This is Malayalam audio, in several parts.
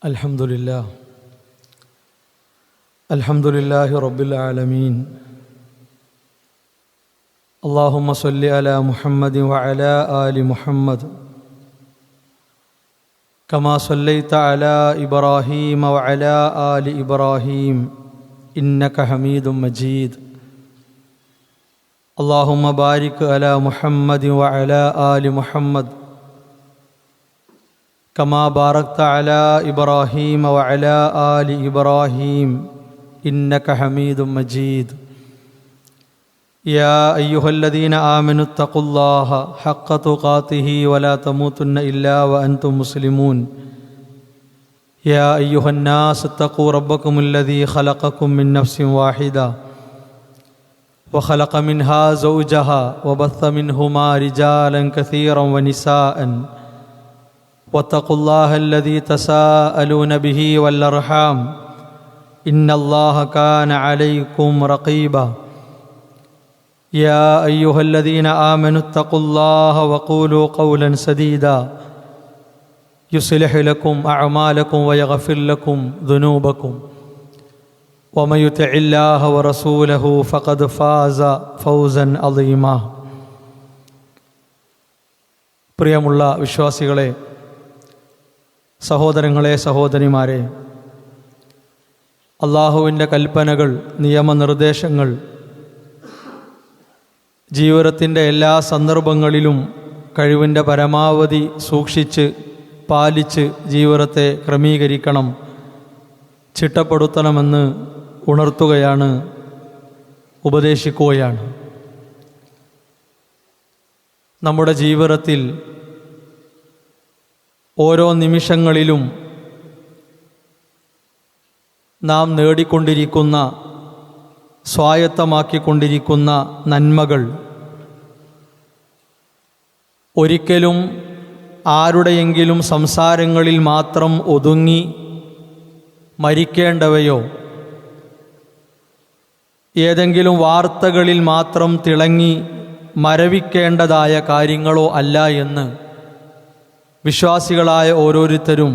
الحمد لله رب العالمين. اللهم صل على محمد وعلى آل محمد كما صليت على إبراهيم وعلى آل إبراهيم إنك حميد مجيد. اللهم بارك على محمد وعلى آل محمد كما باركت على إبراهيم وعلى آل إبراهيم إنك حميد مجيد. يا أيها الذين آمنوا اتقوا الله حق تقاته ولا تموتن إلا وأنتم مسلمون. يا أيها الناس اتقوا ربكم الذي خلقكم من نفس واحدة وخلق منها زوجها وبث منهما رجالا كثيرا ونساء واتقوا الله الذي تساءلون به والأرحام إن الله كان عليكم رقيبا. يا أيها الذين آمنوا اتقوا الله وقولوا قولا سديدا يصلح لكم أعمالكم ويغفر لكم ذنوبكم ومن يطع الله ورسوله فقد فاز فوزا عظيما. പ്രിയമുള്ള വിശ്വാസികളെ, സഹോദരങ്ങളെ, സഹോദരിമാരെ, അള്ളാഹുവിൻ്റെ കൽപ്പനകൾ, നിയമനിർദ്ദേശങ്ങൾ ജീവിതത്തിൻ്റെ എല്ലാ സന്ദർഭങ്ങളിലും കഴിവിൻ്റെ പരമാവധി സൂക്ഷിച്ച് പാലിച്ച് ജീവിതത്തെ ക്രമീകരിക്കണം, ചിട്ടപ്പെടുത്തണമെന്ന് ഉണർത്തുകയാണ്, ഉപദേശിക്കുകയാണ്. നമ്മുടെ ജീവിതത്തിൽ ഓരോ നിമിഷങ്ങളിലും നാം നേടിക്കൊണ്ടിരിക്കുന്ന, സ്വായത്തമാക്കിക്കൊണ്ടിരിക്കുന്ന നന്മകൾ ഒരിക്കലും ആരുടെയെങ്കിലും സംസാരങ്ങളിൽ മാത്രം ഒതുങ്ങി മരിക്കേണ്ടവയോ ഏതെങ്കിലും വാർത്തകളിൽ മാത്രം തിളങ്ങി മരവിക്കേണ്ടതായ കാര്യങ്ങളോ അല്ല എന്ന് വിശ്വാസികളായ ഓരോരുത്തരും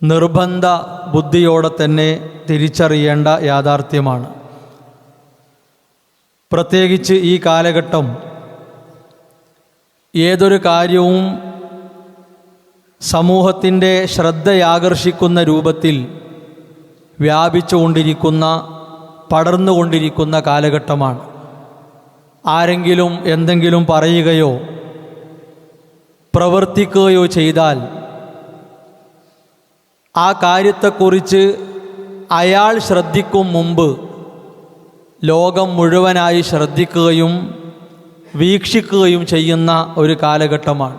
നിർബന്ധ ബുദ്ധിയോടെ തന്നെ തിരിച്ചറിയേണ്ട യാഥാർത്ഥ്യമാണ്. പ്രത്യേകിച്ച് ഈ കാലഘട്ടം ഏതൊരു കാര്യവും സമൂഹത്തിൻ്റെ ശ്രദ്ധയാകർഷിക്കുന്ന രൂപത്തിൽ വ്യാപിച്ചുകൊണ്ടിരിക്കുന്ന, പടർന്നുകൊണ്ടിരിക്കുന്ന കാലഘട്ടമാണ്. ആരെങ്കിലും എന്തെങ്കിലും പറയുകയോ പ്രവർത്തിക്കുകയോ ചെയ്താൽ ആ കാര്യത്തെക്കുറിച്ച് അയാൾ ശ്രദ്ധിക്കും മുമ്പ് ലോകം മുഴുവനായി ശ്രദ്ധിക്കുകയും വീക്ഷിക്കുകയും ചെയ്യുന്ന ഒരു കാലഘട്ടമാണ്.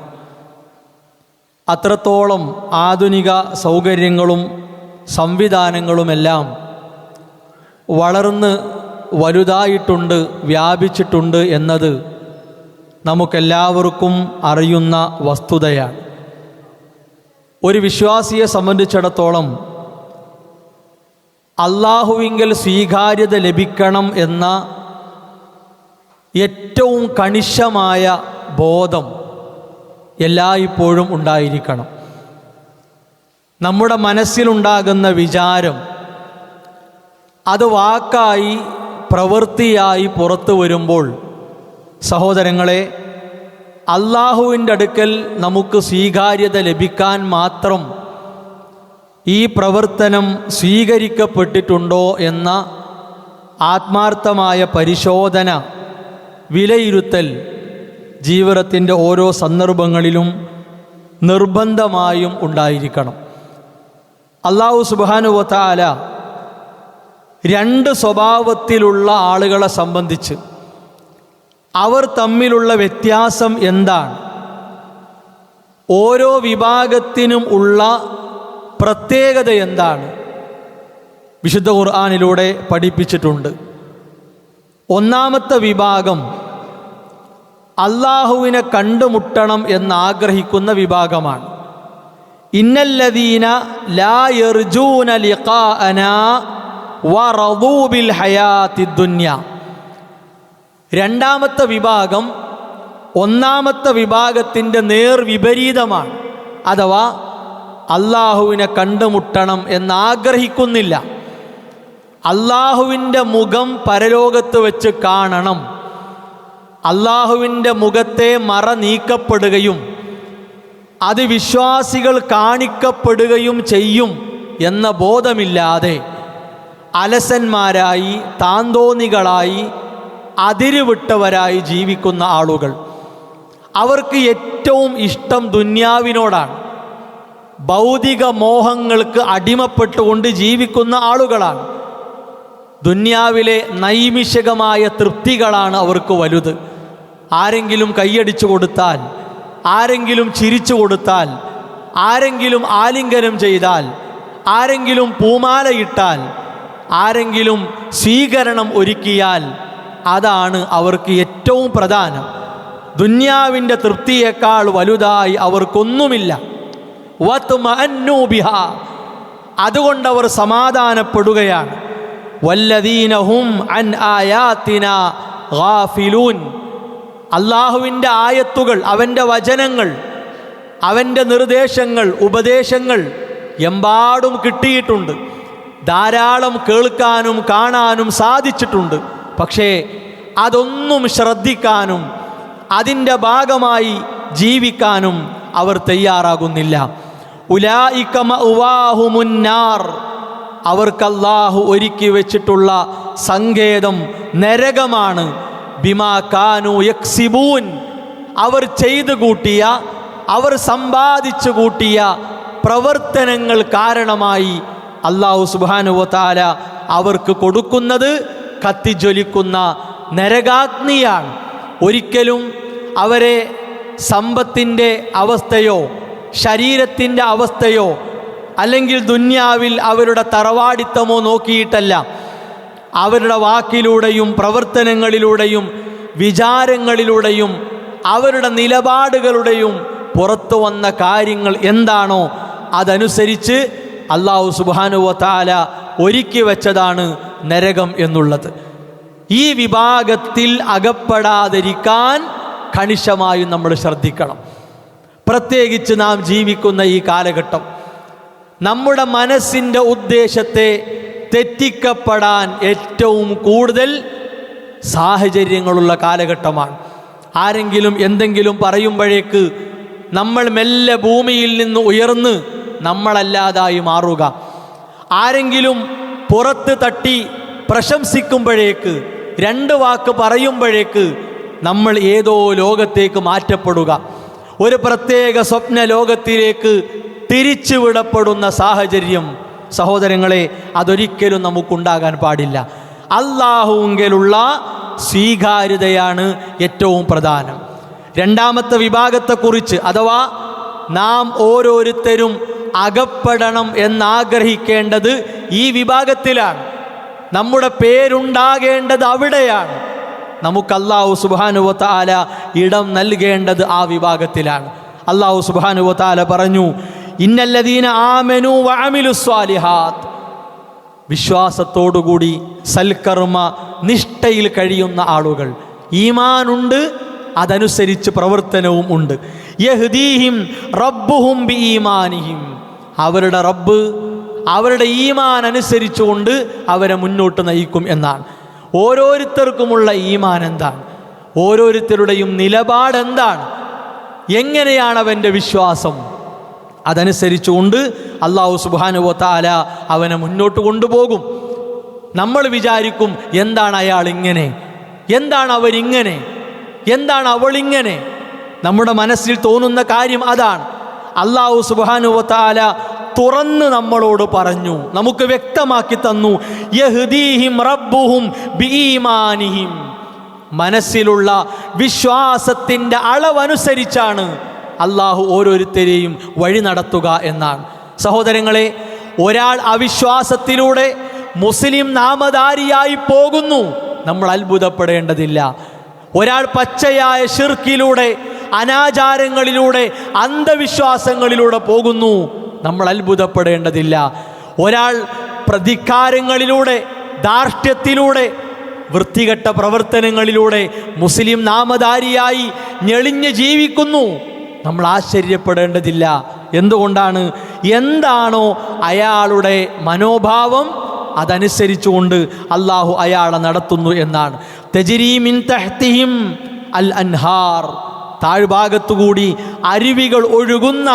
അത്രത്തോളം ആധുനിക സൗകര്യങ്ങളും സംവിധാനങ്ങളുമെല്ലാം വളർന്ന് വലുതായിട്ടുണ്ട്, വ്യാപിച്ചിട്ടുണ്ട് എന്നത് നമുക്കെല്ലാവർക്കും അറിയുന്ന വസ്തുതയാണ്. ഒരു വിശ്വാസിയെ സംബന്ധിച്ചിടത്തോളം അള്ളാഹുവിങ്കൽ സ്വീകാര്യത ലഭിക്കണം എന്ന ഏറ്റവും കണിശമായ ബോധം എല്ലായ്പ്പോഴും ഉണ്ടായിരിക്കണം. നമ്മുടെ മനസ്സിലുണ്ടാകുന്ന വിചാരം അത് വാക്കായി, പ്രവൃത്തിയായി പുറത്തു വരുമ്പോൾ, സഹോദരങ്ങളെ, അള്ളാഹുവിൻ്റെ അടുക്കൽ നമുക്ക് സ്വീകാര്യത ലഭിക്കാൻ മാത്രം ഈ പ്രവർത്തനം സ്വീകരിക്കപ്പെട്ടിട്ടുണ്ടോ എന്ന ആത്മാർത്ഥമായ പരിശോധന, വിലയിരുത്തൽ ജീവിതത്തിൻ്റെ ഓരോ സന്ദർഭങ്ങളിലും നിർബന്ധമായും ഉണ്ടായിരിക്കണം. അല്ലാഹു സുബ്ഹാനഹു വ തആല രണ്ട് സ്വഭാവത്തിലുള്ള ആളുകളെ സംബന്ധിച്ച് അവർ തമ്മിലുള്ള വ്യത്യാസം എന്താണ്, ഓരോ വിഭാഗത്തിനും ഉള്ള പ്രത്യേകത എന്താണ്, വിശുദ്ധ ഖുർആനിലൂടെ പഠിപ്പിച്ചിട്ടുണ്ട്. ഒന്നാമത്തെ വിഭാഗം അള്ളാഹുവിനെ കണ്ടുമുട്ടണം എന്നാഗ്രഹിക്കുന്ന വിഭാഗമാണ്. ഇന്നല്ലദീന ലാ യർജൂന ലിഖാഅനാ വറദൂ ബിൽ ഹയാത്തിദ് ദുനിയ. രണ്ടാമത്തെ വിഭാഗം ഒന്നാമത്തെ വിഭാഗത്തിൻ്റെ നേർവിപരീതമാണ്. അഥവാ അള്ളാഹുവിനെ കണ്ടുമുട്ടണം എന്നാഗ്രഹിക്കുന്നില്ല. അള്ളാഹുവിൻ്റെ മുഖം പരലോകത്ത് വെച്ച് കാണണം, അള്ളാഹുവിൻ്റെ മുഖത്തെ മറ നീക്കപ്പെടുകയും അത് വിശ്വാസികൾ കാണിക്കപ്പെടുകയും ചെയ്യും എന്ന ബോധമില്ലാതെ അലസന്മാരായി, താന്തോന്നികളായി, അതിരുവിട്ടവരായി ജീവിക്കുന്ന ആളുകൾ, അവർക്ക് ഏറ്റവും ഇഷ്ടം ദുന്യാവിനോടാണ്, ഭൗതിക മോഹങ്ങൾക്ക് അടിമപ്പെട്ടുകൊണ്ട് ജീവിക്കുന്ന ആളുകളാണ്. ദുന്യാവിലെ നൈമിഷികമായ തൃപ്തികളാണ് അവർക്ക് വലുത്. ആരെങ്കിലും കൈയടിച്ചു കൊടുത്താൽ, ആരെങ്കിലും ചിരിച്ചു കൊടുത്താൽ, ആരെങ്കിലും ആലിംഗനം ചെയ്താൽ, ആരെങ്കിലും പൂമാലയിട്ടാൽ, ആരെങ്കിലും സ്വീകരണം ഒരുക്കിയാൽ അതാണ് അവർക്ക് ഏറ്റവും പ്രധാനം. ദുന്യാവിൻ്റെ തൃപ്തിയേക്കാൾ വലുതായി അവർക്കൊന്നുമില്ല. വത്മഅന്നു ബിഹാ, അതുകൊണ്ടവർ സമാധാനപ്പെടുകയാണ്. വല്ലദീന ഹും അൻ ആയാതിനാ ഗാഫിലൂൻ, അള്ളാഹുവിൻ്റെ ആയത്തുകൾ, അവൻ്റെ വചനങ്ങൾ, അവൻ്റെ നിർദ്ദേശങ്ങൾ, ഉപദേശങ്ങൾ എമ്പാടും കിട്ടിയിട്ടുണ്ട്. ധാരാളം കേൾക്കാനും കാണാനും സാധിച്ചിട്ടുണ്ട്. പക്ഷേ അതൊന്നും ശ്രദ്ധിക്കാനും അതിൻ്റെ ഭാഗമായി ജീവിക്കാനും അവർ തയ്യാറാകുന്നില്ല. ഉലൈക മഅവാഹുമുന്നാർ, അവർക്ക് അല്ലാഹു ഒരുക്കി വെച്ചിട്ടുള്ള സങ്കേതം നരകമാണ്. ബിമാ കാനൂ യക്സിബൂൻ, അവർ ചെയ്തു കൂട്ടിയ, അവർ സമ്പാദിച്ചു കൂട്ടിയ പ്രവർത്തനങ്ങൾ കാരണമായി അല്ലാഹു സുബ്ഹാനഹു വ തആല അവർക്ക് കൊടുക്കുന്നത് കത്തിജ്വലിക്കുന്ന നരകാഗ്നിയാണ്. ഒരിക്കലും അവരെ സമ്പത്തിൻ്റെ അവസ്ഥയോ ശരീരത്തിൻ്റെ അവസ്ഥയോ അല്ലെങ്കിൽ ദുന്യാവിൽ അവരുടെ തറവാടിത്തമോ നോക്കിയിട്ടല്ല, അവരുടെ വാക്കിലൂടെയും പ്രവർത്തനങ്ങളിലൂടെയും വിചാരങ്ങളിലൂടെയും അവരുടെ നിലപാടുകളുടെയും പുറത്തു വന്ന കാര്യങ്ങൾ എന്താണോ അതനുസരിച്ച് അല്ലാഹു സുബ്ഹാനഹു വ തആല ഒരുക്കി വെച്ചതാണ് നരകം എന്നുള്ളത്. ഈ വിഭാഗത്തിൽ അകപ്പെടാതിരിക്കാൻ കണിശമായും നമ്മൾ ശ്രദ്ധിക്കണം. പ്രത്യേകിച്ച് നാം ജീവിക്കുന്ന ഈ കാലഘട്ടം നമ്മുടെ മനസ്സിൻ്റെ ഉദ്ദേശത്തെ തെറ്റിക്കപ്പെടാൻ ഏറ്റവും കൂടുതൽ സാഹചര്യങ്ങളുള്ള കാലഘട്ടമാണ്. ആരെങ്കിലും എന്തെങ്കിലും പറയുമ്പോഴേക്ക് നമ്മൾ മെല്ലെ ഭൂമിയിൽ നിന്ന് ഉയർന്ന് നമ്മളല്ലാതായി മാറുക. ആരെങ്കിലും പുറത്ത് തട്ടി പ്രശംസിക്കുമ്പോഴേക്ക്, രണ്ട് വാക്ക് പറയുമ്പോഴേക്ക് നമ്മൾ ഏതോ ലോകത്തേക്ക് മാറ്റപ്പെടുക, ഒരു പ്രത്യേക സ്വപ്ന ലോകത്തിലേക്ക് തിരിച്ചുവിടപ്പെടുന്ന സാഹചര്യം സഹോദരങ്ങളെ, അതൊരിക്കലും നമുക്കുണ്ടാകാൻ പാടില്ല. അല്ലാഹുവിലുള്ള സ്വീകാര്യതയാണ് ഏറ്റവും പ്രധാനം. രണ്ടാമത്തെ വിഭാഗത്തെക്കുറിച്ച്, അഥവാ നാം ഓരോരുത്തരും അകപ്പെടണം എന്നാഗ്രഹിക്കേണ്ടത് ഈ വിഭാഗത്തിലാണ്. നമ്മുടെ പേരുണ്ടാകേണ്ടത് അവിടെയാണ്. നമുക്ക് അല്ലാഹു സുബ്ഹാനഹു വ തആല ഇടം നൽകേണ്ടത് ആ വിഭാഗത്തിലാണ്. അല്ലാഹു സുബ്ഹാനഹു വ തആല പറഞ്ഞു, ഇന്നല്ലദീന ആമനൂ വഅമിലുസ്സാലിഹാത്ത്, വിശ്വാസത്തോടുകൂടി സൽക്കർമ്മ നിഷ്ഠയിൽ കഴിയുന്ന ആളുകൾ, ഈമാനുണ്ട്, അതനുസരിച്ച് പ്രവർത്തനവും ഉണ്ട്. യഹ്ദീഹിം റബ്ബുഹും ബിഈമാനിഹിം, അവരുടെ റബ്ബ് അവരുടെ ഈമാൻ അനുസരിച്ചുകൊണ്ട് അവരെ മുന്നോട്ട് നയിക്കും എന്നാണ്. ഓരോരുത്തർക്കുമുള്ള ഈമാൻ എന്താണ്? ഓരോരുത്തരുടെയും നിലപാട് എന്താണ്? എങ്ങനെയാണ് അവൻ്റെ വിശ്വാസം? അതനുസരിച്ചുകൊണ്ട് അല്ലാഹു സുബ്ഹാനഹു വ തആല അവനെ മുന്നോട്ട് കൊണ്ടുപോകും. നമ്മൾ വിചാരിക്കും, എന്താണ് അയാൾ ഇങ്ങനെ, എന്താണ് അവരിങ്ങനെ, എന്താണ് അവളിങ്ങനെ? നമ്മുടെ മനസ്സിൽ തോന്നുന്ന കാര്യം അതാണ്. അല്ലാഹു സുബ്ഹാനഹു വ തആല തുറന്ന് നമ്മളോട് പറഞ്ഞു, നമുക്ക് വ്യക്തമാക്കി തന്നു, യഹ്ദീഹിം റബ്ബുഹും ബിഈമാനിഹിം, മനസ്സിലുള്ള വിശ്വാസത്തിൻ്റെ അളവനുസരിച്ചാണ് അല്ലാഹു ഓരോരുത്തരെയും വഴി നടത്തുക എന്നാണ്. സഹോദരങ്ങളെ, ഒരാൾ അവിശ്വാസത്തിലൂടെ മുസ്ലിം നാമധാരിയായി പോകുന്നു, നമ്മൾ അത്ഭുതപ്പെടേണ്ടതില്ല. ഒരാൾ പച്ചയായ ശിർക്കിലൂടെ, അനാചാരങ്ങളിലൂടെ, അന്ധവിശ്വാസങ്ങളിലൂടെ പോകുന്നു, നമ്മൾ അത്ഭുതപ്പെടേണ്ടതില്ല. ഒരാൾ പ്രതികാരങ്ങളിലൂടെ, ധാർഷ്ട്യത്തിലൂടെ, വൃത്തികെട്ട പ്രവർത്തനങ്ങളിലൂടെ മുസ്ലിം നാമധാരിയായി ഞെളിഞ്ഞ് ജീവിക്കുന്നു, നമ്മൾ ആശ്ചര്യപ്പെടേണ്ടതില്ല. എന്തുകൊണ്ടാണ്? എന്താണോ അയാളുടെ മനോഭാവം അതനുസരിച്ചുകൊണ്ട് അള്ളാഹു അയാളെ നടത്തുന്നു എന്നാണ്. തജ്രീ മിൻ തഹ്തിഹിം അൽ അൻഹാർ, താഴ്ഭാഗത്തുകൂടി അരുവികൾ ഒഴുകുന്ന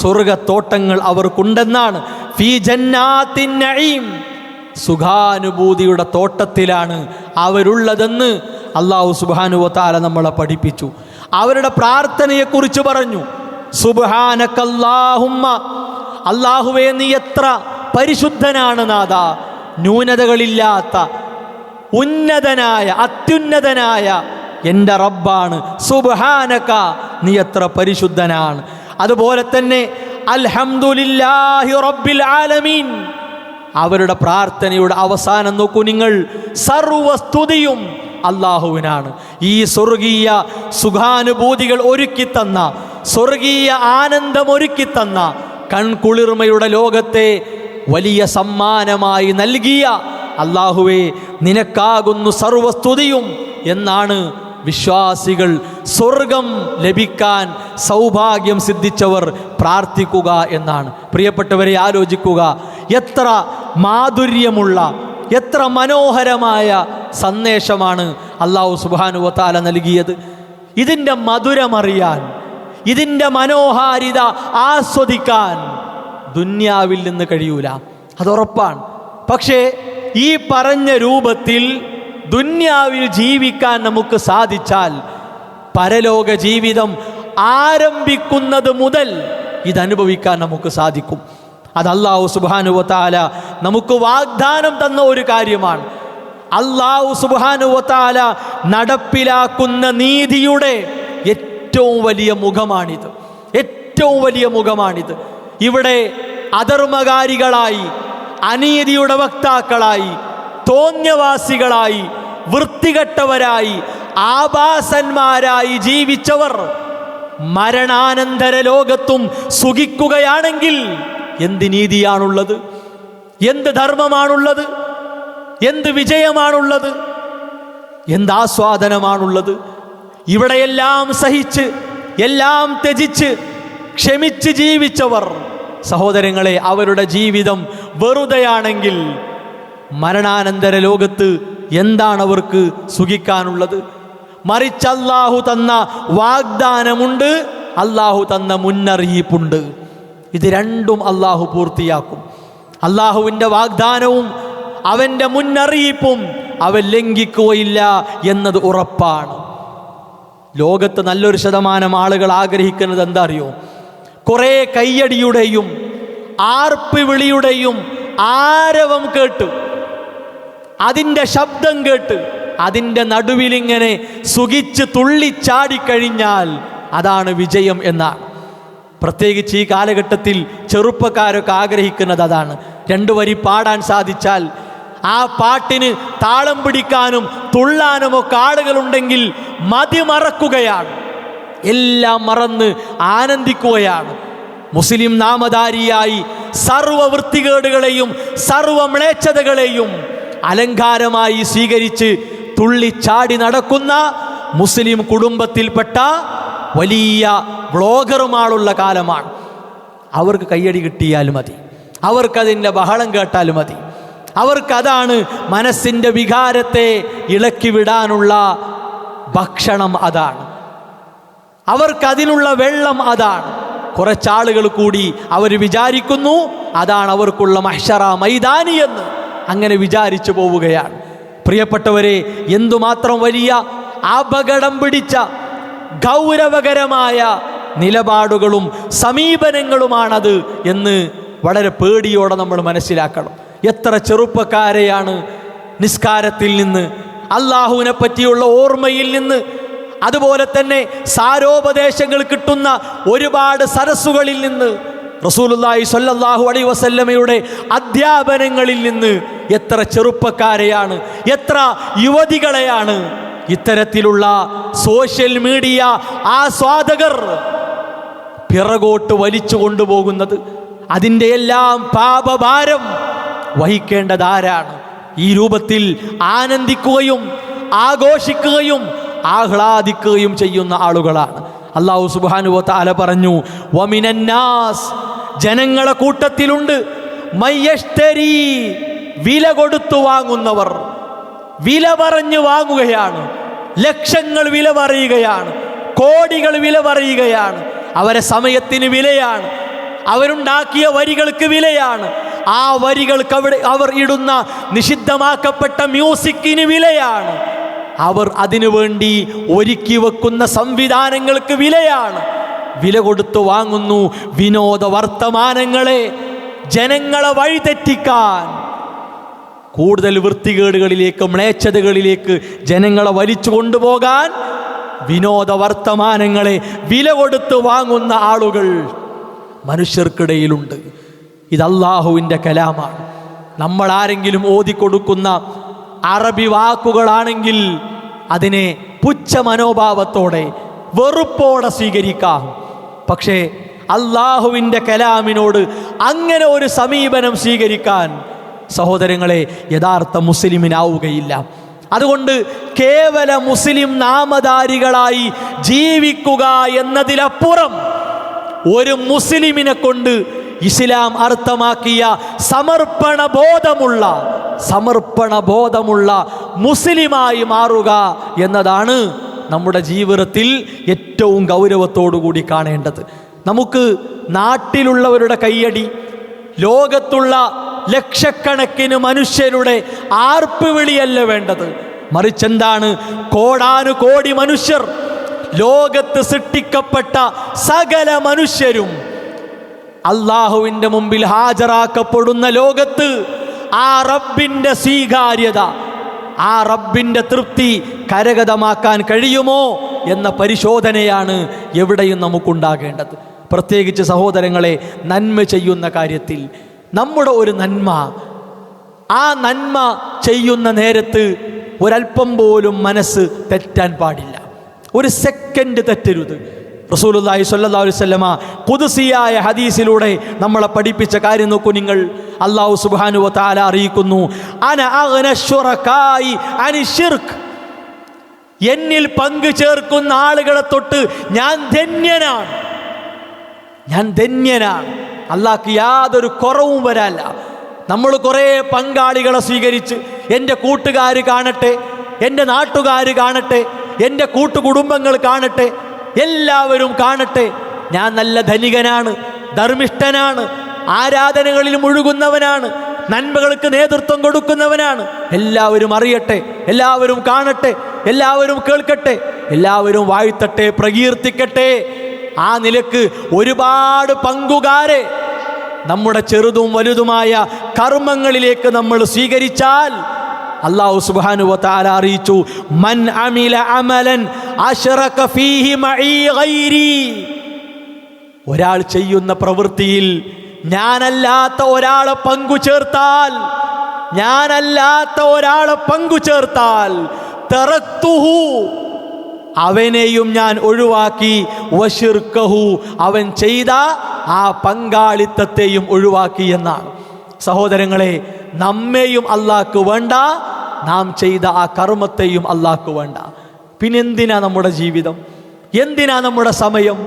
സ്വർഗത്തോട്ടങ്ങൾ അവർക്കുണ്ടെന്നാണ്. ഫീ ജന്നാത്തിൻ നഈം, സുഖാനുഭൂതിയുടെ തോട്ടത്തിലാണ് അവരുള്ളതെന്ന് അല്ലാഹു സുബ്ഹാനഹു വ തആല നമ്മളെ പഠിപ്പിച്ചു. അവരുടെ പ്രാർത്ഥനയെക്കുറിച്ച് പറഞ്ഞു, സുബ്ഹാനകല്ലാഹുമ്മ, അല്ലാഹുവേ നീ എത്ര പരിശുദ്ധനാണ് നാഥ, ന്യൂനതകളില്ലാത്ത ഉന്നതനായ അത്യുന്നതനായ എൻ്റെ റബ്ബാണ്. സുബ്ഹാനക, നീ എത്ര പരിശുദ്ധനാണ്. അതുപോലെ തന്നെ അൽഹംദുലില്ലാഹി റബ്ബിൽ ആലമീൻ, അവരുടെ പ്രാർത്ഥനയുടെ അവസാനം നോക്കൂ നിങ്ങൾ, സർവസ്തുതിയും അല്ലാഹുവിനാണ്. ഈ സ്വർഗീയ സുഖാനുഭൂതികൾ ഒരുക്കിത്തന്ന, സ്വർഗീയ ആനന്ദം ഒരുക്കിത്തന്ന, കൺകുളിർമയുടെ ലോകത്തെ വലിയ സമ്മാനമായി നൽകിയ അല്ലാഹുവേ നിനക്കാകുന്നു സർവസ്തുതിയും എന്നാണ് വിശ്വാസികൾ സ്വർഗം ലഭിക്കാൻ സൗഭാഗ്യം സിദ്ധിച്ചവർ പ്രാർത്ഥിക്കുക എന്നാണ്. പ്രിയപ്പെട്ടവരെ, ആലോചിക്കുക, എത്ര മാധുര്യമുള്ള, എത്ര മനോഹരമായ സന്ദേശമാണ് അല്ലാഹു സുബ്ഹാനഹു വ തആല നൽകിയത്. ഇതിൻ്റെ മധുരമറിയാൻ, ഇതിൻ്റെ മനോഹാരിത ആസ്വദിക്കാൻ ദുന്യാവിൽ നിന്ന് കഴിയൂല, അതുറപ്പാണ്. പക്ഷേ ഈ പറഞ്ഞ രൂപത്തിൽ ദുന്യാവിൽ ജീവിക്കാൻ നമുക്ക് സാധിച്ചാൽ പരലോക ജീവിതം ആരംഭിക്കുന്നത് മുതൽ ഇതനുഭവിക്കാൻ നമുക്ക് സാധിക്കും. അത് അല്ലാഹു സുബ്ഹാനഹു വ തആല നമുക്ക് വാഗ്ദാനം തന്ന ഒരു കാര്യമാണ്. അല്ലാഹു സുബ്ഹാനഹു വ തആല നടപ്പിലാക്കുന്ന നീതിയുടെ ഏറ്റവും വലിയ മുഖമാണിത്, ഏറ്റവും വലിയ മുഖമാണിത്. ഇവിടെ അധർമ്മകാരികളായി, അനീതിയുടെ വക്താക്കളായി, തോന്യവാസികളായി, വൃത്തികെട്ടവരായി, ആഭാസന്മാരായി ജീവിച്ചവർ മരണാനന്തര ലോകത്തും സുഖിക്കുകയാണെങ്കിൽ എന്ത് നീതിയാണുള്ളത്, എന്ത് ധർമ്മമാണുള്ളത്, എന്ത് വിജയമാണുള്ളത്, എന്ത് ആസ്വാദനമാണുള്ളത്? ഇവിടെയെല്ലാം സഹിച്ച്, എല്ലാം ത്യജിച്ച്, ക്ഷമിച്ച് ജീവിച്ചവർ, സഹോദരങ്ങളെ, അവരുടെ ജീവിതം വെറുതെയാണെങ്കിൽ മരണാനന്തര ലോകത്ത് എന്താണ് അവർക്ക് സുഖിക്കാനുള്ളത്? മറിച്ച് അല്ലാഹു തന്ന വാഗ്ദാനമുണ്ട്, അല്ലാഹു തന്ന മുന്നറിയിപ്പുണ്ട്. ഇത് രണ്ടും അല്ലാഹു പൂർത്തിയാക്കും. അല്ലാഹുവിൻ്റെ വാഗ്ദാനവും അവൻ്റെ മുന്നറിയിപ്പും അവൻ ലംഘിക്കുകയില്ല എന്നത് ഉറപ്പാണ്. ലോകത്ത് നല്ലൊരു ശതമാനം ആളുകൾ ആഗ്രഹിക്കുന്നത് എന്താ അറിയോ? കുറേ കയ്യടിയുടെയും ആർപ്പ് വിളിയുടെയും ആരവം കേട്ട്, അതിൻ്റെ ശബ്ദം കേട്ട്, അതിൻ്റെ നടുവിലിങ്ങനെ സുഖിച്ച് തുള്ളിച്ചാടിക്കഴിഞ്ഞാൽ അതാണ് വിജയം എന്നാണ്. പ്രത്യേകിച്ച് ഈ കാലഘട്ടത്തിൽ ചെറുപ്പക്കാരൊക്കെ ആഗ്രഹിക്കുന്നത് അതാണ്. 2 വരി പാടാൻ സാധിച്ചാൽ, ആ പാട്ടിന് താളം പിടിക്കാനും തുള്ളാനുമൊക്കെ ആളുകളുണ്ടെങ്കിൽ മതിമറക്കുകയാണ്, എല്ലാം മറന്ന് ആനന്ദിക്കുകയാണ്. മുസ്ലിം നാമധാരിയായി സർവ വൃത്തികേടുകളെയും സർവ മ്ലേച്ഛതകളെയും അലങ്കാരമായി സ്വീകരിച്ച് തുള്ളിച്ചാടി നടക്കുന്ന മുസ്ലിം കുടുംബത്തിൽപ്പെട്ട വലിയ വ്ളോഗർമാരുള്ള കാലമാണ്. അവർക്ക് കയ്യടി കിട്ടിയാൽ മതി, അവർക്കതിൻ്റെ ബഹളം കേട്ടാൽ മതി, അവർക്കതാണ് മനസ്സിൻ്റെ വികാരത്തെ ഇളക്കി വിടാനുള്ള ഭക്ഷണം, അതാണ് അവർക്കതിനുള്ള വെള്ളം, അതാണ്. കുറച്ചാളുകൾ കൂടി അവർ വിചാരിക്കുന്നു അതാണ് അവർക്കുള്ള മഹ്ശറ മൈതാനി എന്ന്, അങ്ങനെ വിചാരിച്ചു പോവുകയാണ്. പ്രിയപ്പെട്ടവരെ, എന്തുമാത്രം വലിയ അപകടം പിടിച്ച ഗൗരവകരമായ നിലപാടുകളും സമീപനങ്ങളുമാണത് എന്ന് വളരെ പേടിയോടെ നമ്മൾ മനസ്സിലാക്കണം. എത്ര ചെറുപ്പക്കാരെയാണ് നിസ്കാരത്തിൽ നിന്ന്, അള്ളാഹുവിനെ പറ്റിയുള്ള ഓർമ്മയിൽ നിന്ന്, അതുപോലെ തന്നെ സാരോപദേശങ്ങൾ കിട്ടുന്ന ഒരുപാട് സരസ്സുകളിൽ നിന്ന്, റസൂലുള്ളാഹി സ്വല്ലല്ലാഹു അലൈഹി വസല്ലമയുടെ അധ്യാപനങ്ങളിൽ നിന്ന് എത്ര ചെറുപ്പക്കാരെയാണ്, എത്ര യുവതികളെയാണ് ഇത്തരത്തിലുള്ള സോഷ്യൽ മീഡിയ ആസ്വാദകർ പിറകോട്ട് വലിച്ചു കൊണ്ടുപോകുന്നത്. അതിൻ്റെ എല്ലാം പാപഭാരം വഹിക്കേണ്ടതാരാണ്? ഈ രൂപത്തിൽ ആനന്ദിക്കുകയും ആഘോഷിക്കുകയും ആഹ്ലാദിക്കുകയും ചെയ്യുന്ന ആളുകളാണ്. അല്ലാഹു സുബ്ഹാനഹു വ തആല പറഞ്ഞു, വമിനന്നാസ്, ജനങ്ങളെ കൂട്ടത്തിലുണ്ട്, മയ്യഷ്തരി, വില കൊടുത്തു വാങ്ങുന്നവർ. വില പറഞ്ഞു വാങ്ങുകയാണ്, ലക്ഷങ്ങൾ വില പറയുകയാണ്, കോടികൾ വില പറയുകയാണ്. അവരെ സമയത്തിന് വിലയാണ്, അവരുണ്ടാക്കിയ വരികൾക്ക് വിലയാണ്, ആ വരികൾക്ക് അവർ ഇടുന്ന നിഷിദ്ധമാക്കപ്പെട്ട മ്യൂസിക്കിന് വിലയാണ്, അവർ അതിനു വേണ്ടി ഒരുക്കി വെക്കുന്ന സംവിധാനങ്ങൾക്ക് വിലയാണ്. വില കൊടുത്തു വാങ്ങുന്നു വിനോദ വർത്തമാനങ്ങളെ, ജനങ്ങളെ വഴിതെറ്റിക്കാൻ, കൂടുതൽ വൃത്തികേടുകളിലേക്ക്, മ്ലേച്ഛതകളിലേക്ക് ജനങ്ങളെ വലിച്ചു കൊണ്ടുപോകാൻ വിനോദ വർത്തമാനങ്ങളെ വില കൊടുത്ത് വാങ്ങുന്ന ആളുകൾ മനുഷ്യർക്കിടയിലുണ്ട്. ഇത് അല്ലാഹുവിൻ്റെ കലാമാണ്. നമ്മൾ ആരെങ്കിലും ഓതിക്കൊടുക്കുന്ന അറബി വാക്കുകളാണെങ്കിൽ അതിനെ പുച്ഛ മനോഭാവത്തോടെ, വെറുപ്പോടെ സ്വീകരിക്കാം. പക്ഷേ അല്ലാഹുവിൻ്റെ കലാമിനോട് അങ്ങനെ ഒരു സമീപനം സ്വീകരിക്കാൻ സഹോദരങ്ങളെ യഥാർത്ഥ മുസ്ലിമിനാവുകയില്ല. അതുകൊണ്ട് കേവല മുസ്ലിം നാമധാരികളായി ജീവിക്കുക എന്നതിലപ്പുറം ഒരു മുസ്ലിമിനെ കൊണ്ട് ഇസ്ലാം അർത്ഥമാക്കിയ സമർപ്പണ ബോധമുള്ള മുസ്ലിമായി മാറുക എന്നതാണ് നമ്മുടെ ജീവിതത്തിൽ ഏറ്റവും ഗൗരവത്തോടുകൂടി കാണേണ്ടത്. നമുക്ക് നാട്ടിലുള്ളവരുടെ കയ്യടി, ലോകത്തുള്ള ലക്ഷക്കണക്കിന് മനുഷ്യരുടെ ആർപ്പുവിളിയല്ല വേണ്ടത്. മറിച്ചെന്താണ്? കോടാനുകോടി മനുഷ്യർ, ലോകത്ത് സൃഷ്ടിക്കപ്പെട്ട സകല മനുഷ്യരും അള്ളാഹുവിൻ്റെ മുമ്പിൽ ഹാജരാക്കപ്പെടുന്ന ലോകത്ത് ആ റബ്ബിൻ്റെ സ്വീകാര്യത, ആ റബ്ബിൻ്റെ തൃപ്തി കരഗതമാക്കാൻ കഴിയുമോ എന്ന പരിശോധനയാണ് എവിടെയും നമുക്കുണ്ടാകേണ്ടത്. പ്രത്യേകിച്ച് സഹോദരങ്ങളെ, നന്മ ചെയ്യുന്ന കാര്യത്തിൽ നമ്മുടെ ഒരു നന്മ, ആ നന്മ ചെയ്യുന്ന നേരത്ത് ഒരല്പം പോലും മനസ്സ് തെറ്റാൻ പാടില്ല, ഒരു സെക്കൻഡ് തെറ്റരുത്. റസൂലുള്ളാഹി സ്വല്ലല്ലാഹു അലൈഹി വസല്ലമ ഖുദ്സിയായ ഹദീസിലൂടെ നമ്മളെ പഠിപ്പിച്ച കാര്യം നോക്കൂ നിങ്ങൾ. അല്ലാഹു സുബ്ഹാനഹു വ തആല അറിയിക്കുന്നു, അന അഗ്ന ശുറകായി അനി ശിർക്ക്, എന്നിൽ പങ്കു ചേർക്കുന്ന ആളുകളെ തൊട്ട് ഞാൻ ധന്യനാണ്. അല്ലാഹ്ക്ക് യാതൊരു കുറവും വരാല്ല. നമ്മൾ കുറേ പങ്കാളികളെ സ്വീകരിച്ച്, എൻ്റെ കൂട്ടുകാർ കാണട്ടെ, എൻ്റെ നാട്ടുകാർ കാണട്ടെ, എൻ്റെ കൂട്ടുകുടുംബങ്ങൾ കാണട്ടെ, എല്ലാവരും കാണട്ടെ, ഞാൻ നല്ല ധനികനാണ്, ധർമ്മിഷ്ഠനാണ്, ആരാധനകളിൽ മുഴുകുന്നവനാണ്, നന്മകൾക്ക് നേതൃത്വം കൊടുക്കുന്നവനാണ്, എല്ലാവരും അറിയട്ടെ, എല്ലാവരും കാണട്ടെ, എല്ലാവരും കേൾക്കട്ടെ, എല്ലാവരും വാഴ്ത്തട്ടെ, പ്രകീർത്തിക്കട്ടെ. ആ നിലക്ക് ഒരുപാട് പങ്കുകാരെ നമ്മുടെ ചെറുതും വലുതുമായ കർമ്മങ്ങളിലേക്ക് നമ്മൾ സ്വീകരിച്ചാൽ അല്ലാഹു സുബ്ഹാനഹു വ തആല അറിയിച്ചു, മൻ അമില അമലൻ അശ്റക ഫീഹി മഈ ഗൈരി, ഒരാൾ ചെയ്യുന്ന പ്രവൃത്തിയിൽ ഞാനല്ലാത്ത ഒരാളെ പങ്കു ചേർത്താൽ തറക്തുഹു, അവനെയും ഞാൻ ഒഴിവാക്കി, വശിർക്കഹു, അവൻ ചെയ്ത ആ പങ്കാളിത്തത്തെയും ഒഴിവാക്കി എന്നാണ്. സഹോദരങ്ങളെ, നമ്മെയും അല്ലാഹ്ക്ക് വേണ്ട, നാം ചെയ്ത ആ കർമ്മത്തെയും അല്ലാഹ്ക്ക് വേണ്ട. പിന്നെന്തിനാ നമ്മുടെ ജീവിതം? എന്തിനാ നമ്മുടെ സമയം?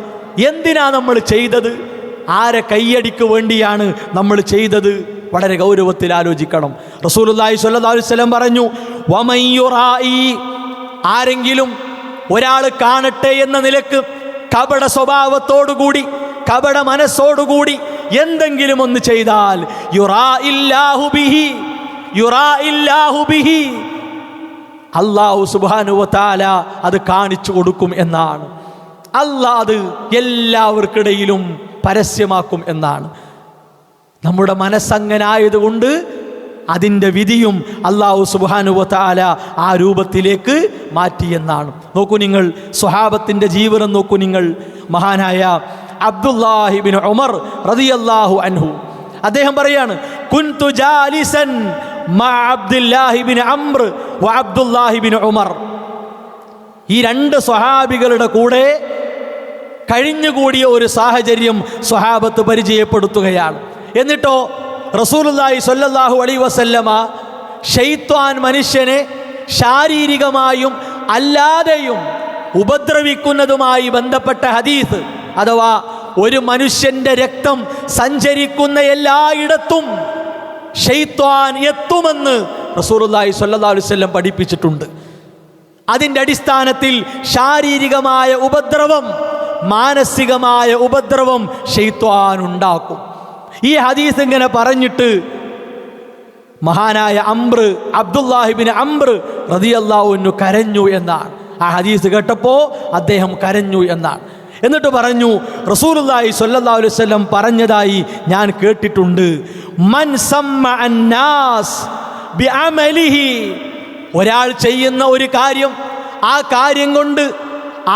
എന്തിനാ നമ്മൾ ചെയ്തത്? ആരെ കയ്യടിക്ക് വേണ്ടിയാണ് നമ്മൾ ചെയ്തത്? വളരെ ഗൗരവത്തിൽ ആലോചിക്കണം. റസൂലുള്ളാഹി സ്വല്ലല്ലാഹു അലൈഹി വസല്ലം പറഞ്ഞു, വമൻ യുറായി, ആരെങ്കിലും ഒരാൾ കാണട്ടെ എന്ന നിലക്ക് കപട സ്വഭാവത്തോടുകൂടി, കപട മനസ്സോടുകൂടി എന്തെങ്കിലും ഒന്ന് ചെയ്താൽ യുറാഇല്ലാഹു ബിഹി, അല്ലാഹു സുബ്ഹാനഹു വ തആല അത് കാണിച്ചു കൊടുക്കും എന്നാണ്. അല്ലാഹ് അത് എല്ലാവർക്കിടയിലും പരസ്യമാക്കും എന്നാണ്. നമ്മുടെ മനസ്സങ്ങനായതുകൊണ്ട് അതിൻ്റെ വിധിയും അല്ലാഹു സുബ്ഹാനഹു വ തആല ആ രൂപത്തിലേക്ക് മാറ്റിയെന്നാണ്. നോക്കൂ നിങ്ങൾ, സ്വഹാബത്തിൻ്റെ ജീവിതം നോക്കൂ നിങ്ങൾ. മഹാനായ അബ്ദുല്ലാഹി ഇബ്നു ഉമർ റളിയല്ലാഹു അൻഹു അദ്ദേഹം പറയാണ്, കുൻതു ജാലിസൻ മഅ അബ്ദുല്ലാഹി ഇബ്നു അംർ വ അബ്ദുല്ലാഹി ഇബ്നു ഉമർ. ഈ രണ്ട് സ്വഹാബികളുടെ കൂടെ കഴിഞ്ഞുകൂടിയ ഒരു സാഹചര്യം സ്വഹാബത്ത് പരിചയപ്പെടുത്തുകയാണ്. എന്നിട്ടോ റസൂലുള്ളാഹി സ്വല്ലല്ലാഹു അലൈഹി വസല്ലമ ശൈത്വാൻ മനുഷ്യനെ ശാരീരികമായും അല്ലാതെയും ഉപദ്രവിക്കുന്നതുമായി ബന്ധപ്പെട്ട ഹദീസ്, അഥവാ ഒരു മനുഷ്യന്റെ രക്തം സഞ്ചരിക്കുന്ന എല്ലായിടത്തും ശൈത്വാൻ എത്തുമെന്ന് റസൂലുള്ളാഹി സ്വല്ലല്ലാഹു അലൈഹി വസല്ലം പഠിപ്പിച്ചിട്ടുണ്ട്. അതിൻ്റെ അടിസ്ഥാനത്തിൽ ശാരീരികമായ ഉപദ്രവം, മാനസികമായ ഉപദ്രവം ശൈത്വാൻ ഉണ്ടാക്കും. ഈ ഹദീസ് ഇങ്ങനെ പറഞ്ഞിട്ട് മഹാനായ അബ്ദുല്ലാഹിബ്നു അംർ റളിയല്ലാഹു അൻഹു കരഞ്ഞു എന്നാണ്. ആ ഹദീസ് കേട്ടപ്പോൾ അദ്ദേഹം കരഞ്ഞു എന്നാണ്. എന്നിട്ട് പറഞ്ഞു, റസൂലുള്ളാഹി സ്വല്ലല്ലാഹു അലൈഹി വസല്ലം പറഞ്ഞതായി ഞാൻ കേട്ടിട്ടുണ്ട്, മൻ സമ്മഅ അന്നാസ് ബിഅമലിഹി, ഒരാൾ ചെയ്യുന്ന ഒരു കാര്യം, ആ കാര്യം കൊണ്ട്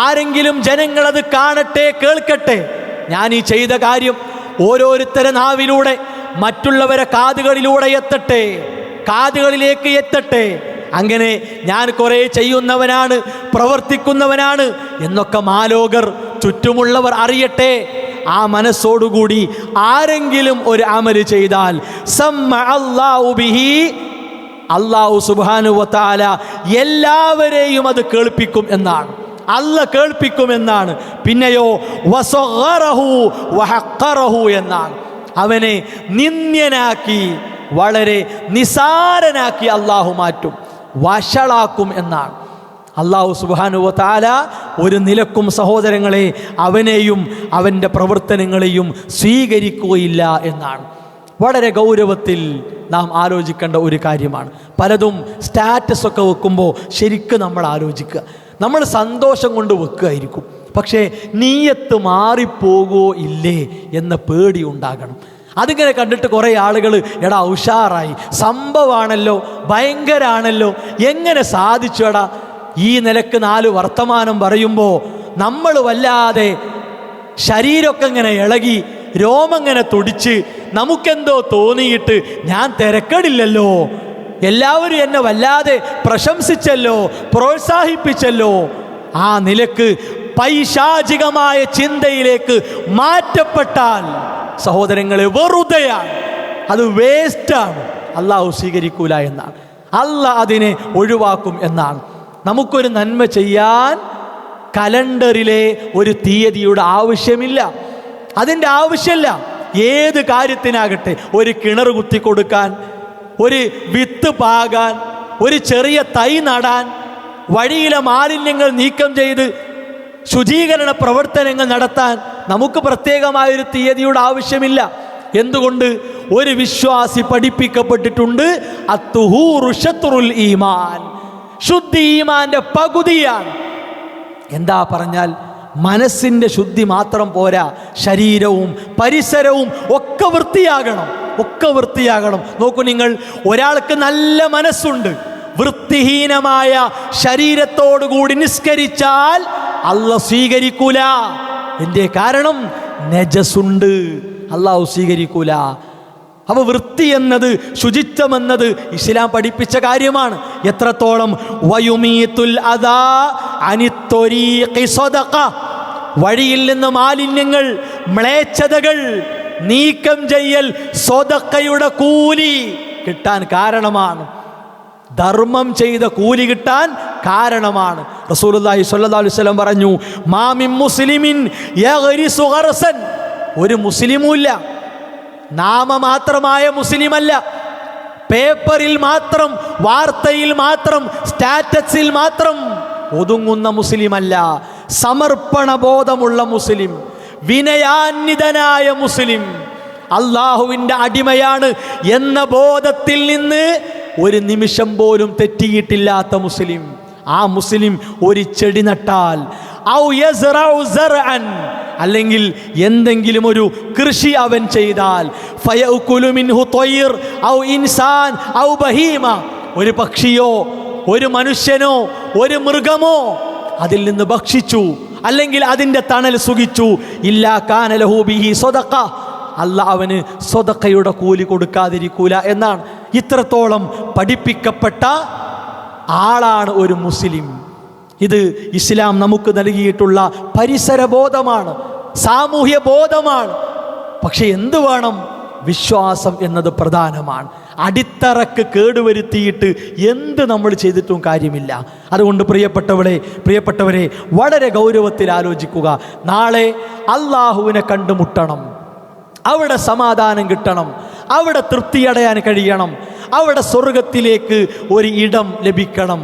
ആരെങ്കിലും ജനങ്ങളത് കാണട്ടെ, കേൾക്കട്ടെ. ഞാൻ ഈ ചെയ്ത കാര്യം ഓരോരുത്തരെ നാവിലൂടെ, മറ്റുള്ളവരെ കാതുകളിലൂടെ എത്തട്ടെ, കാതുകളിലേക്ക് എത്തട്ടെ. അങ്ങനെ ഞാൻ കുറേ ചെയ്യുന്നവനാണ്, പ്രവർത്തിക്കുന്നവനാണ് എന്നൊക്കെ മാലോകർ, ചുറ്റുമുള്ളവർ അറിയട്ടെ. ആ മനസ്സോടുകൂടി ആരെങ്കിലും ഒരു അമല് ചെയ്താൽ സമ്മഅല്ലാഹു ബിഹി, അല്ലാഹു സുബ്ഹാനഹു വ തആല എല്ലാവരെയും അത് കേൾപ്പിക്കും എന്നാണ്. അല്ല കേൾപ്പിക്കുമെന്നാണ്. പിന്നെയോ വസഗറഹു വഹഖറഹു എന്നാണ്. അവനെ നിന്ദ്യനാക്കി, വളരെ നിസാരനാക്കി അള്ളാഹു മാറ്റും, വഷളാക്കും എന്നാണ്. അള്ളാഹു സുബ്ഹാനഹു വ തആല ഒരു നിലക്കും സഹോദരങ്ങളെ അവനെയും അവൻ്റെ പ്രവർത്തനങ്ങളെയും സ്വീകരിക്കുകയില്ല എന്നാണ്. വളരെ ഗൗരവത്തിൽ നാം ആലോചിക്കേണ്ട ഒരു കാര്യമാണ്. പലതും സ്റ്റാറ്റസൊക്കെ വെക്കുമ്പോൾ ശരിക്കും നമ്മൾ ആലോചിക്കുക. നമ്മൾ സന്തോഷം കൊണ്ട് വെക്കുകയായിരിക്കും, പക്ഷേ നീയത്ത് മാറിപ്പോകുമോ ഇല്ലേ എന്ന പേടി ഉണ്ടാകണം. അതിങ്ങനെ കണ്ടിട്ട് കുറേ ആളുകൾ എടാ ഉഷാറായി, സംഭവമാണല്ലോ, ഭയങ്കരാണല്ലോ, എങ്ങനെ സാധിച്ചു എടാ, ഈ നിലക്ക് 4 വർത്തമാനം പറയുമ്പോൾ നമ്മൾ വല്ലാതെ ശരീരമൊക്കെ ഇങ്ങനെ ഇളകി, രോമങ്ങനെ തുടിച്ച് നമുക്കെന്തോ തോന്നിയിട്ട് ഞാൻ തിരക്കടില്ലല്ലോ, എല്ലാവരും എന്നെ വല്ലാതെ പ്രശംസിച്ചല്ലോ, പ്രോത്സാഹിപ്പിച്ചല്ലോ. ആ നിലക്ക് പൈശാചികമായ ചിന്തയിലേക്ക് മാറ്റപ്പെട്ടാൽ സഹോദരങ്ങളെ വെറുതെയാണ്, അത് വേസ്റ്റാണ്, അള്ളാഹു സ്വീകരിക്കൂല എന്നാണ്. അള്ളാഹ് അതിനെ ഒഴിവാക്കും എന്നാണ്. നമുക്കൊരു നന്മ ചെയ്യാൻ കലണ്ടറിലെ ഒരു തീയതിയുടെ ആവശ്യമില്ല, അതിൻ്റെ ആവശ്യമില്ല. ഏത് കാര്യത്തിനാകട്ടെ, ഒരു കിണർ കുത്തി കൊടുക്കാൻ, ഒരു വിത്ത് പാകാൻ, ഒരു ചെറിയ തൈ നടാൻ, വഴിയിലെ മാലിന്യങ്ങൾ നീക്കം ചെയ്ത് ശുചീകരണ പ്രവർത്തനങ്ങൾ നടത്താൻ നമുക്ക് പ്രത്യേകമായൊരു തീയതിയുടെ ആവശ്യമില്ല. എന്തുകൊണ്ട്? ഒരു വിശ്വാസി പഠിപ്പിക്കപ്പെട്ടിട്ടുണ്ട്, അത്തുഹൂറു ശത്രുൽ ഈമാൻ, ശുദ്ധി ഈമാന്റെ പകുതിയാണ്. എന്താ പറഞ്ഞാൽ മനസ്സിൻ്റെ ശുദ്ധി മാത്രം പോരാ, ശരീരവും പരിസരവും ഒക്കെ വൃത്തിയാകണം, ഒക്കെ വൃത്തിയാകണം. നോക്കൂ നിങ്ങൾ, ഒരാൾക്ക് നല്ല മനസ്സുണ്ട്, വൃത്തിഹീനമായ ശരീരത്തോടുകൂടി നിസ്കരിച്ചാൽ അള്ളാഹു സ്വീകരിക്കൂല. എന്തേ കാരണം? നജസുണ്ട്, അള്ളാഹു സ്വീകരിക്കൂല. അപ്പോൾ വൃത്തി എന്നത്, ശുചിത്വം എന്നത് ഇസ്ലാം പഠിപ്പിച്ച കാര്യമാണ്. എത്രത്തോളം വയുമീത്തുൽ അദാ അനിത്തൊരീഖി സദഖ, വഴിയിൽ നിന്ന് മാലിന്യങ്ങൾ, മ്ലേച്ഛതകൾ നീക്കം ചെയ്യൽ സ്വതക്കയുടെ കൂലി കിട്ടാൻ കാരണമാണ്, ധർമ്മം ചെയ്ത കൂലി കിട്ടാൻ കാരണമാണ്. റസൂലുള്ളാഹി സ്വല്ലല്ലാഹു അലൈഹി വസല്ലം പറഞ്ഞു, മാ മിൻ മുസ്ലിമിൻ യഗ്രിസു ഗർസൻ, ഒരു മുസ്ലിമുമില്ല, നാമമാത്രമായ മുസ്ലിമല്ല, പേപ്പറിൽ മാത്രം, വാർത്തയിൽ മാത്രം, സ്റ്റാറ്റസിൽ മാത്രം ഒതുങ്ങുന്ന മുസ്ലിമല്ല, സമർപ്പണ ബോധമുള്ള മുസ്ലിം, വിനയാന്വിതനായ മുസ്ലിം, അള്ളാഹുവിൻ്റെ അടിമയാണ് എന്ന ബോധത്തിൽ നിന്ന് ഒരു നിമിഷം പോലും തെറ്റിയിട്ടില്ലാത്ത മുസ്ലിം. ആ മുസ്ലിം ഒരു ചെടി നട്ടാൽ, ഔ യസ്റഉ സർഅൻ, അല്ലെങ്കിൽ എന്തെങ്കിലും ഒരു കൃഷി അവൻ ചെയ്താൽ, ഫയഅകുലു മിൻഹു ത്വയ്ർ ഔ ഇൻസാൻ ഔ ബഹീമ, ഒരു പക്ഷിയോ ഒരു മനുഷ്യനോ ഒരു മൃഗമോ അതിൽ നിന്ന് ഭക്ഷിച്ചു, അല്ലെങ്കിൽ അതിൻ്റെ തണൽ സുഖിച്ചു, ഇല്ലാ കാന ലഹു ബിഹി സ്വദഖ, അല്ലാഹ് അവന് സ്വദഖയുടെ കൂലി കൊടുക്കാതിരിക്കൂല എന്നാണ്. ഇത്രത്തോളം പഠിപ്പിക്കപ്പെട്ട ആളാണ് ഒരു മുസ്ലിം. ഇത് ഇസ്ലാം നമുക്ക് നൽകിയിട്ടുള്ള പരിസരബോധമാണ്, സാമൂഹ്യ ബോധമാണ്. പക്ഷെ എന്ത് വേണം? വിശ്വാസം എന്നത് പ്രധാനമാണ്. അടിത്തറക്ക് കേടുവരുത്തിയിട്ട് എന്ത് നമ്മൾ ചെയ്തിട്ടും കാര്യമില്ല. അതുകൊണ്ട് പ്രിയപ്പെട്ടവരെ വളരെ ഗൗരവത്തിൽ ആലോചിക്കുക. നാളെ അള്ളാഹുവിനെ കണ്ടുമുട്ടണം, അവിടെ സമാധാനം കിട്ടണം, അവിടെ തൃപ്തിയടയാൻ കഴിയണം, അവിടെ സ്വർഗത്തിലേക്ക് ഒരു ഇടം ലഭിക്കണം.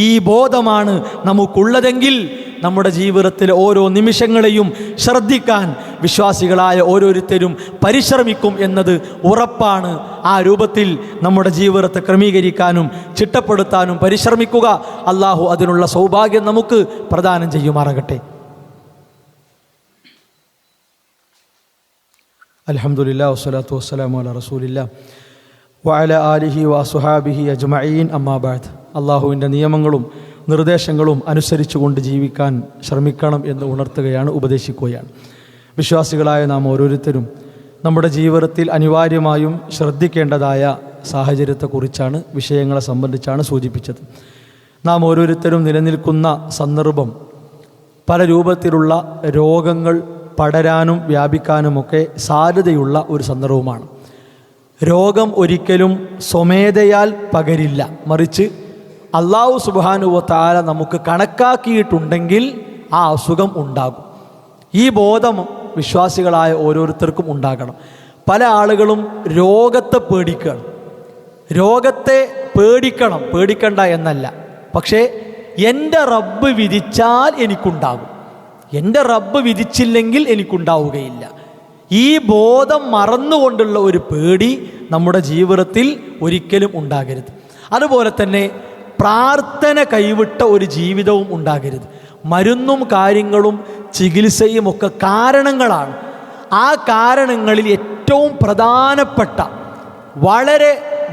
ഈ ബോധമാണ് നമുക്കുള്ളതെങ്കിൽ നമ്മുടെ ജീവിതത്തിലെ ഓരോ നിമിഷങ്ങളെയും ശ്രദ്ധിക്കാൻ വിശ്വാസികളായ ഓരോരുത്തരും പരിശ്രമിക്കും എന്നത് ഉറപ്പാണ്. ആ രൂപത്തിൽ നമ്മുടെ ജീവിതത്തെ ക്രമീകരിക്കാനും ചിട്ടപ്പെടുത്താനും പരിശ്രമിക്കുക. അള്ളാഹു അതിനുള്ള സൗഭാഗ്യം നമുക്ക് പ്രദാനം ചെയ്യുമാറാകട്ടെ. അൽഹംദുലില്ലാഹി വസ്സലാത്തു വസ്സലാമു അലാ റസൂലില്ലാഹ് വഅലാ ആലിഹി വഅസ്ഹാബിഹി അജ്മഈൻ. അമ്മാ ബഅദ്. അള്ളാഹുവിൻ്റെ നിയമങ്ങളും നിർദ്ദേശങ്ങളും അനുസരിച്ചുകൊണ്ട് ജീവിക്കാൻ ശ്രമിക്കണം എന്ന് ഉണർത്തുകയാണ്, ഉപദേശിക്കുകയാണ്. വിശ്വാസികളായ നാം ഓരോരുത്തരും നമ്മുടെ ജീവിതത്തിൽ അനിവാര്യമായും ശ്രദ്ധിക്കേണ്ടതായ സാഹചര്യത്തെക്കുറിച്ചാണ്, വിഷയങ്ങളെ സംബന്ധിച്ചാണ് സൂചിപ്പിച്ചത്. നാം ഓരോരുത്തരും നിലനിൽക്കുന്ന സന്ദർഭം പല രൂപത്തിലുള്ള രോഗങ്ങൾ പടരാനും വ്യാപിക്കാനുമൊക്കെ സാധ്യതയുള്ള ഒരു സന്ദർഭമാണ്. രോഗം ഒരിക്കലും സ്വമേധയാൽ പകരില്ല, മറിച്ച് അല്ലാഹു സുബ്ഹാനഹു വ തആല നമുക്ക് കണക്കാക്കിയിട്ടുണ്ടെങ്കിൽ ആ അസുഖം ഉണ്ടാകും. ഈ ബോധം വിശ്വാസികളായ ഓരോരുത്തർക്കും ഉണ്ടാകണം. പല ആളുകളും രോഗത്തെ പേടിക്കണം. രോഗത്തെ പേടിക്കണ്ട എന്നല്ല, പക്ഷേ എൻ്റെ റബ്ബ് വിധിച്ചാൽ എനിക്കുണ്ടാകും, എൻ്റെ റബ്ബ് വിധിച്ചില്ലെങ്കിൽ എനിക്കുണ്ടാവുകയില്ല. ഈ ബോധം മറന്നുകൊണ്ടുള്ള ഒരു പേടി നമ്മുടെ ജീവിതത്തിൽ ഒരിക്കലും ഉണ്ടാകരുത്. അതുപോലെ തന്നെ പ്രാർത്ഥന കൈവിട്ട ഒരു ജീവിതവും ഉണ്ടാകരുത്. മരുന്നും കാര്യങ്ങളും ചികിത്സയും ഒക്കെ കാരണങ്ങളാണ്. ആ കാരണങ്ങളിൽ ഏറ്റവും പ്രധാനപ്പെട്ട വളരെ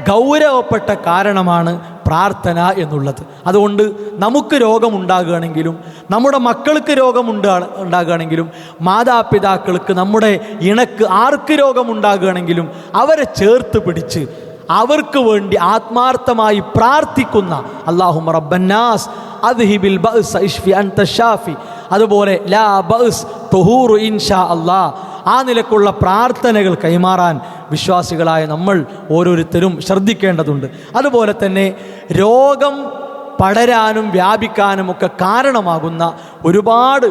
ഗൗരവപ്പെട്ട കാരണമാണ് പ്രാർത്ഥന എന്നുള്ളത്. അതുകൊണ്ട് നമുക്ക് രോഗമുണ്ടാകുകയാണെങ്കിലും, നമ്മുടെ മക്കൾക്ക് ഉണ്ടാകുകയാണെങ്കിലും, മാതാപിതാക്കൾക്ക്, നമ്മുടെ ഇണക്ക് ആർക്ക് രോഗമുണ്ടാകുകയാണെങ്കിലും അവരെ ചേർത്ത് പിടിച്ച് അവർക്ക് വേണ്ടി ആത്മാർത്ഥമായി പ്രാർത്ഥിക്കുന്ന അല്ലാഹുമ്മ റബ്ബന്നാസ് അദ്ഹിബിൽ ബഅസ് ഇശ്ഫി അൻത ഷാഫി, അതുപോലെ ലാ ബഅസ് തുഹൂറു ഇൻഷാ അല്ലാഹ്, ആ നിലക്കുള്ള പ്രാർത്ഥനകൾ കൈമാറാൻ വിശ്വാസികളായ നമ്മൾ ഓരോരുത്തരും ശ്രദ്ധിക്കേണ്ടതുണ്ട്. അതുപോലെ തന്നെ രോഗം പടരാനും വ്യാപിക്കാനുമൊക്കെ കാരണമാകുന്ന ഒരുപാട്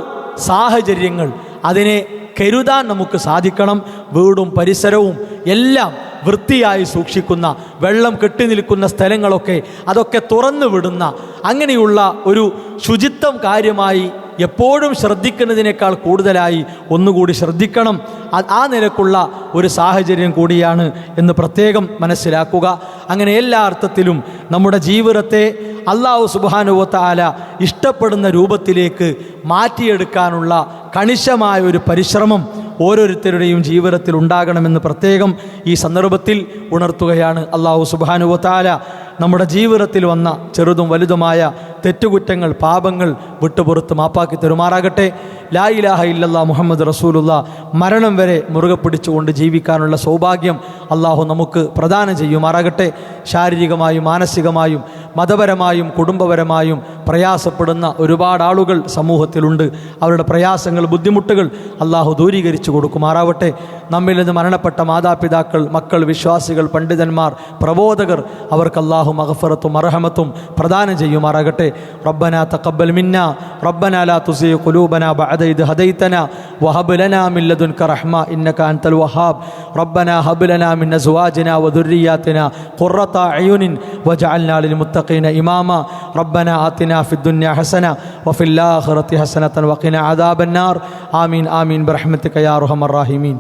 സാഹചര്യങ്ങൾ, അതിനെ കരുതാൻ നമുക്ക് സാധിക്കണം. വീടും പരിസരവും എല്ലാം വൃത്തിയായി സൂക്ഷിക്കുന്ന, വെള്ളം കെട്ടി നിൽക്കുന്ന സ്ഥലങ്ങളൊക്കെ അതൊക്കെ തുറന്നു വിടുന്ന, അങ്ങനെയുള്ള ഒരു ശുചിത്വം കാര്യമായി എപ്പോഴും ശ്രദ്ധിക്കുന്നതിനേക്കാൾ കൂടുതലായി ഒന്നുകൂടി ശ്രദ്ധിക്കണം. ആ നിലക്കുള്ള ഒരു സാഹചര്യം കൂടിയാണ് എന്ന് പ്രത്യേകം മനസ്സിലാക്കുക. അങ്ങനെ എല്ലാ അർത്ഥത്തിലും നമ്മുടെ ജീവിതത്തെ അല്ലാഹു സുബ്ഹാനഹു വ തആല ഇഷ്ടപ്പെടുന്ന രൂപത്തിലേക്ക് മാറ്റിയെടുക്കാനുള്ള കണിശമായ ഒരു പരിശ്രമം ഓരോരുത്തരുടെയും ജീവിതത്തിൽ ഉണ്ടാകണമെന്ന് പ്രത്യേകം ഈ സന്ദർഭത്തിൽ ഉണർത്തുകയാണ്. അല്ലാഹു സുബ്ഹാനഹു വ തആല നമ്മുടെ ജീവിതത്തിൽ വന്ന ചെറുതും വലുതുമായ തെറ്റുകുറ്റങ്ങൾ, പാപങ്ങൾ വിട്ടുപുറത്ത് മാപ്പാക്കി തരുമാറാകട്ടെ. ലാ ഇലാഹ ഇല്ലല്ലാഹ് മുഹമ്മദ് റസൂലുള്ളാഹ് മരണം വരെ മുറുകെ പിടിച്ചുകൊണ്ട് ജീവിക്കാനുള്ള സൗഭാഗ്യം അള്ളാഹു നമുക്ക് പ്രദാനം ചെയ്യുമാറാകട്ടെ. ശാരീരികമായും മാനസികമായും മതപരമായും കുടുംബപരമായും പ്രയാസപ്പെടുന്ന ഒരുപാട് ആളുകൾ സമൂഹത്തിലുണ്ട്. അവരുടെ പ്രയാസങ്ങൾ, ബുദ്ധിമുട്ടുകൾ അള്ളാഹു ദൂരീകരിച്ചു കൊടുക്കുമാറാവട്ടെ. നമ്മിൽ നിന്ന് മരണപ്പെട്ട മാതാപിതാക്കൾ, മക്കൾ, വിശ്വാസികൾ, പണ്ഡിതന്മാർ, പ്രബോധകർ, അവർക്ക് അള്ളാഹു മഗ്ഫിറത്തും മർഹമത്തും പ്രദാനം ചെയ്യുമാറാകട്ടെ. റബ്ബനാ തഖബ്ബൽ മിന്നാ റബ്ബനാ ലാ തുസിഗ ഖുലൂബനാ ബഅദ ഇദ് ഹദൈതനാ വഹബ് ലനാ മിൻ ലദുൻക റഹ്മ ഇന്നക അൻതൽ വഹാബ് റബ്ബനാ ഹബ് ലനാ മിൻ അസ്വാജിനാ വദുർരിയാതിനാ ഖുർറത അയുനിൻ വജഅൽനാ ലിൽ മുത്തഖീന ഇമാമാ റബ്ബനാ ആതിനാ ഫിദ് ദുനിയാ ഹസന വഫിൽ ആഖിറതി ഹസനതൻ വഖിനാ അദാബൻ നാർ ആമീൻ ആമീൻ ബിറഹ്മതിക യാ അർഹമർ റഹീമീൻ.